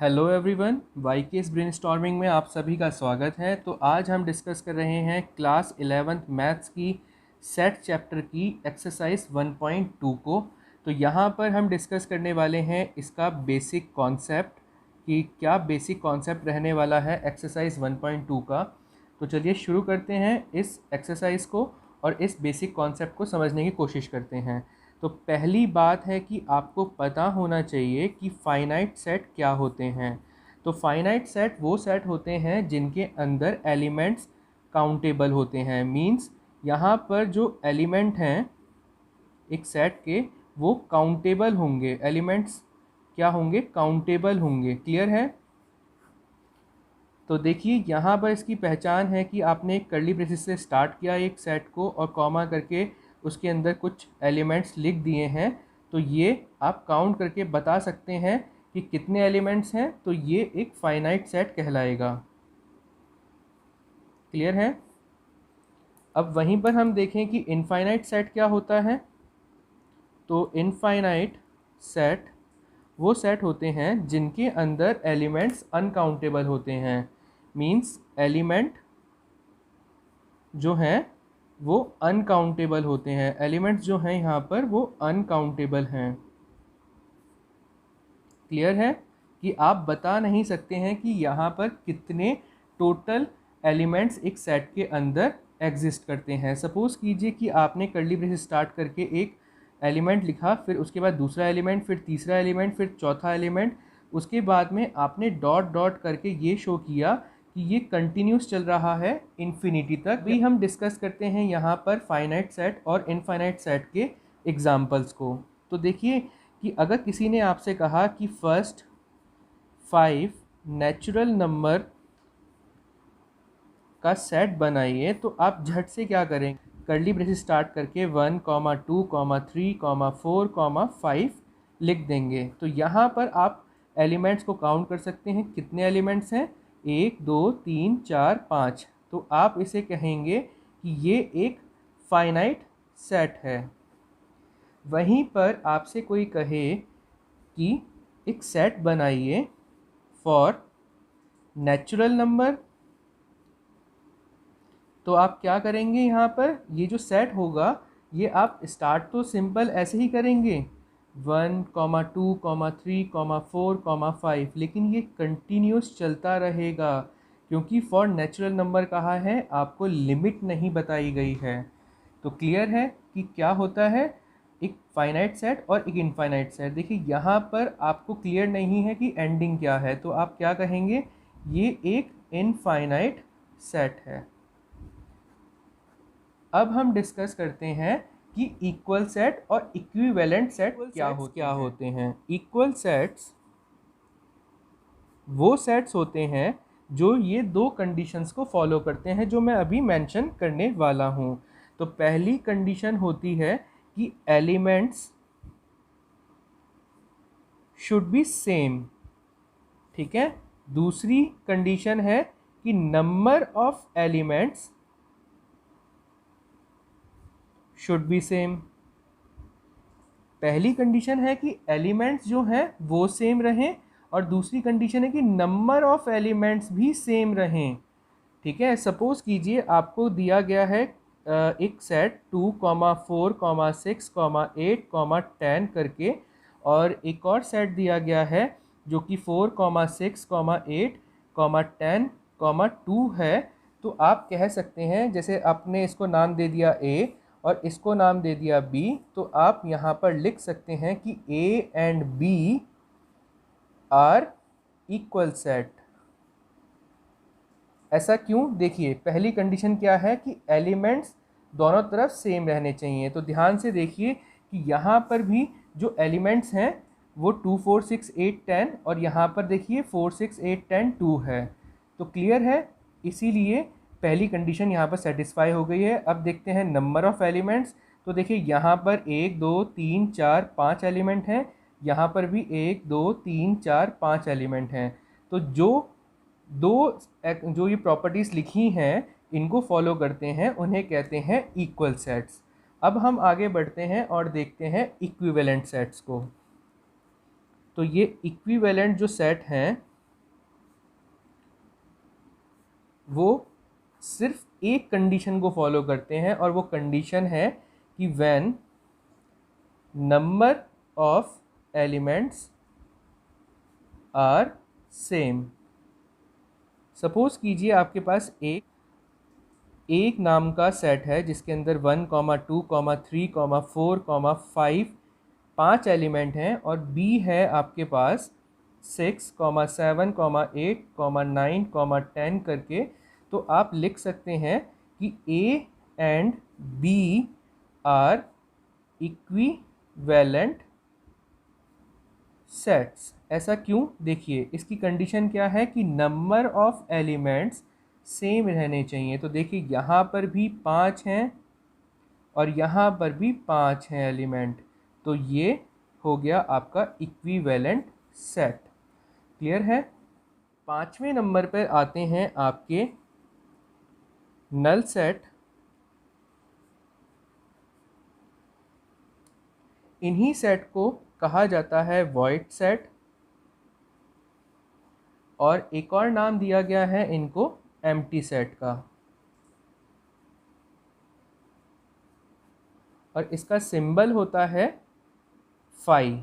Hello everyone, वाईकेएस brainstorming में आप सभी का स्वागत है। तो आज हम डिस्कस कर रहे हैं क्लास 11th मैथ्स की सेट चैप्टर की एक्सरसाइज 1.2 को। तो यहाँ पर हम डिस्कस करने वाले हैं इसका बेसिक कॉन्सेप्ट कि क्या बेसिक कॉन्सेप्ट रहने वाला है एक्सरसाइज 1.2 का। तो चलिए शुरू करते हैं इस एक्सरसाइज को और इस बेसिक कॉन्सेप्ट को समझने की कोशिश करते हैं। तो पहली बात है कि आपको पता होना चाहिए कि फाइनाइट सेट क्या होते हैं। तो फाइनाइट सेट वो सेट होते हैं जिनके अंदर एलिमेंट्स काउंटेबल होते हैं। मींस यहाँ पर जो एलिमेंट हैं एक सेट के वो काउंटेबल होंगे। एलिमेंट्स क्या होंगे? काउंटेबल होंगे। क्लियर है? तो देखिए यहाँ पर इसकी पहचान है कि आपने एक कर्ली ब्रेसिस से स्टार्ट किया एक सेट को और कॉमा करके उसके अंदर कुछ एलिमेंट्स लिख दिए हैं। तो ये आप काउंट करके बता सकते हैं कि कितने एलिमेंट्स हैं। तो ये एक फाइनाइट सेट कहलाएगा। क्लियर है? अब वहीं पर हम देखें कि इनफाइनाइट सेट क्या होता है। तो इनफाइनाइट सेट वो सेट होते हैं जिनके अंदर एलिमेंट्स अनकाउंटेबल होते हैं। मींस एलिमेंट जो हैं वो अनकाउंटेबल होते हैं। एलिमेंट्स जो हैं यहाँ पर वो अनकाउंटेबल हैं। क्लियर है कि आप बता नहीं सकते हैं कि यहाँ पर कितने टोटल एलिमेंट्स एक सेट के अंदर एग्जिस्ट करते हैं। सपोज़ कीजिए कि आपने कर्ली ब्रेसेस स्टार्ट करके एक एलिमेंट लिखा, फिर उसके बाद दूसरा एलिमेंट, फिर तीसरा एलिमेंट, फिर चौथा एलिमेंट। उसके बाद में आपने डॉट डॉट करके ये शो किया कि ये कंटिन्यूस चल रहा है इन्फिनिटी तक। भी हम डिस्कस करते हैं यहाँ पर फाइनाइट सेट और इनफाइनाइट सेट के एग्जाम्पल्स को। तो देखिए कि अगर किसी ने आपसे कहा कि फर्स्ट 5 नेचुरल नंबर का सेट बनाइए, तो आप झट से क्या करेंगे? कर्ली ब्रेसेस स्टार्ट करके 1, 2, 3, 4, 5 लिख देंगे। तो यहाँ पर आप एलिमेंट्स को काउंट कर सकते हैं। कितने एलिमेंट्स हैं? 1, 2, 3, 4, 5। तो आप इसे कहेंगे कि ये एक फाइनाइट सेट है। वहीं पर आपसे कोई कहे कि एक सेट बनाइए फॉर नेचुरल नंबर, तो आप क्या करेंगे? यहाँ पर ये जो सेट होगा ये आप स्टार्ट तो सिंपल ऐसे ही करेंगे 1, 2, 3, 4, 5, लेकिन ये कंटिन्यूस चलता रहेगा क्योंकि फॉर नेचुरल नंबर कहा है, आपको लिमिट नहीं बताई गई है। तो क्लियर है कि क्या होता है एक फाइनाइट सेट और एक इनफाइनाइट सेट। देखिए यहाँ पर आपको क्लियर नहीं है कि एंडिंग क्या है, तो आप क्या कहेंगे? ये एक इनफाइनाइट सेट है। अब हम डिस्कस करते हैं कि इक्वल सेट और इक्विवेलेंट सेट क्या होते हैं। इक्वल सेट्स वो सेट्स होते हैं जो ये दो कंडीशंस को फॉलो करते हैं जो मैं अभी मेंशन करने वाला हूँ। तो पहली कंडीशन होती है कि एलिमेंट्स शुड बी सेम। ठीक है? दूसरी कंडीशन है कि number of elements should be same. पहली कंडीशन है कि एलिमेंट्स जो हैं वो सेम रहें और दूसरी कंडीशन है कि नंबर ऑफ एलिमेंट्स भी सेम रहें। ठीक है? सपोज कीजिए आपको दिया गया है एक सेट 2, 4, 6, 8, 10 करके, और एक और सेट दिया गया है जो कि 4, 6, 8, 10, 2 है। तो आप कह सकते हैं, जैसे आपने इसको नाम दे दिया A और इसको नाम दे दिया B, तो आप यहाँ पर लिख सकते हैं कि A and B are equal set. ऐसा क्यों? देखिए पहली कंडीशन क्या है कि एलिमेंट्स दोनों तरफ सेम रहने चाहिए। तो ध्यान से देखिए कि यहाँ पर भी जो एलिमेंट्स हैं वो 2, 4, 6, 8, 10 और यहाँ पर देखिए 4, 6, 8, 10, 2 है। तो क्लियर है? इसीलिए पहली कंडीशन यहाँ पर सेटिस्फाई हो गई है। अब देखते हैं नंबर ऑफ एलिमेंट्स। तो देखिए यहाँ पर 1, 2, 3, 4, 5 एलिमेंट हैं। यहाँ पर भी 1, 2, 3, 4, 5 एलिमेंट हैं। तो जो ये प्रॉपर्टीज़ लिखी हैं इनको फॉलो करते हैं, उन्हें कहते हैं इक्वल सेट्स। अब हम आगे बढ़ते हैं और देखते हैं इक्विवेलेंट सेट्स को। तो ये इक्विवेलेंट जो सेट हैं वो सिर्फ एक कंडीशन को फॉलो करते हैं, और वो कंडीशन है कि when number of elements are same. Suppose कीजिए आपके पास एक नाम का सेट है जिसके अंदर 1, 2, 3, 4, 5 5 एलिमेंट हैं, और B है आपके पास 6, 7, 8, 9, 10 करके। तो आप लिख सकते हैं कि A and B are equivalent sets. ऐसा क्यों? देखिए, इसकी कंडीशन क्या है कि नंबर ऑफ एलिमेंट्स सेम रहने चाहिए। तो देखिए, यहाँ पर भी 5 हैं और यहाँ पर भी 5 हैं एलिमेंट, तो ये हो गया आपका इक्विवेलेंट सेट। क्लियर है? 5वें नंबर पर आते हैं आपके नल सेट। इन्हीं सेट को कहा जाता है वॉइड सेट, और एक और नाम दिया गया है इनको एम्प्टी सेट का। और इसका सिंबल होता है फाई।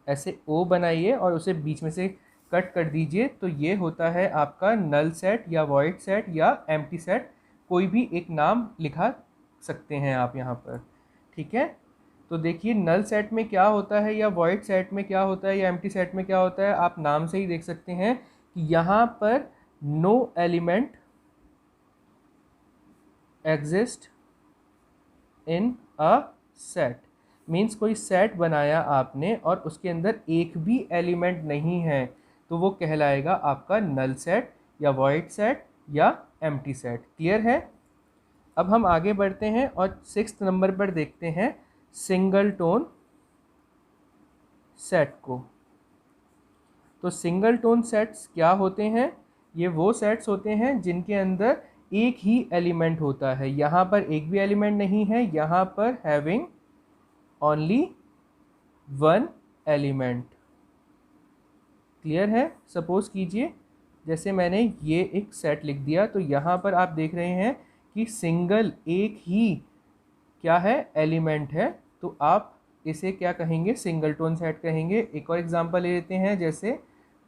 ऐसे ओ बनाइए और उसे बीच में से कट कर दीजिए, तो ये होता है आपका नल सेट या वॉइड सेट या एम्प्टी सेट। कोई भी एक नाम लिखा सकते हैं आप यहाँ पर। ठीक है? तो देखिए, नल सेट में क्या होता है या वॉइड सेट में क्या होता है या एम्प्टी सेट में क्या होता है, आप नाम से ही देख सकते हैं कि यहाँ पर no element exist in a set. Means कोई सेट बनाया आपने और उसके अंदर एक भी एलिमेंट नहीं है, तो वो कहलाएगा आपका नल सेट या वॉइड सेट या एम्प्टी सेट। क्लियर है? अब हम आगे बढ़ते हैं और 6th नंबर पर देखते हैं सिंगल टोन सेट को। तो सिंगल टोन सेट्स क्या होते हैं? ये वो सेट्स होते हैं जिनके अंदर एक ही एलिमेंट होता है। यहाँ पर एक भी एलिमेंट नहीं है, यहाँ पर having only one element. Clear है? सपोज कीजिए, जैसे मैंने ये एक सेट लिख दिया, तो यहाँ पर आप देख रहे हैं कि सिंगल एक ही क्या है, एलिमेंट है। तो आप इसे क्या कहेंगे? सिंगल टोन सेट कहेंगे। एक और एग्जांपल ले लेते हैं, जैसे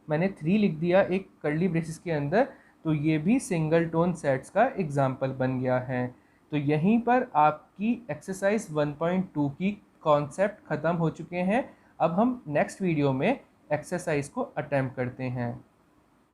मैंने 3 लिख दिया एक कर्ली ब्रेसेस के अंदर, तो ये भी सिंगल टोन सेट्स का एग्जांपल बन गया है। तो यहीं पर आपकी एक्सरसाइज 1.2 की कॉन्सेप्ट ख़त्म हो चुके हैं। अब हम नेक्स्ट वीडियो में एक्सरसाइज को अटेम्प्ट करते हैं।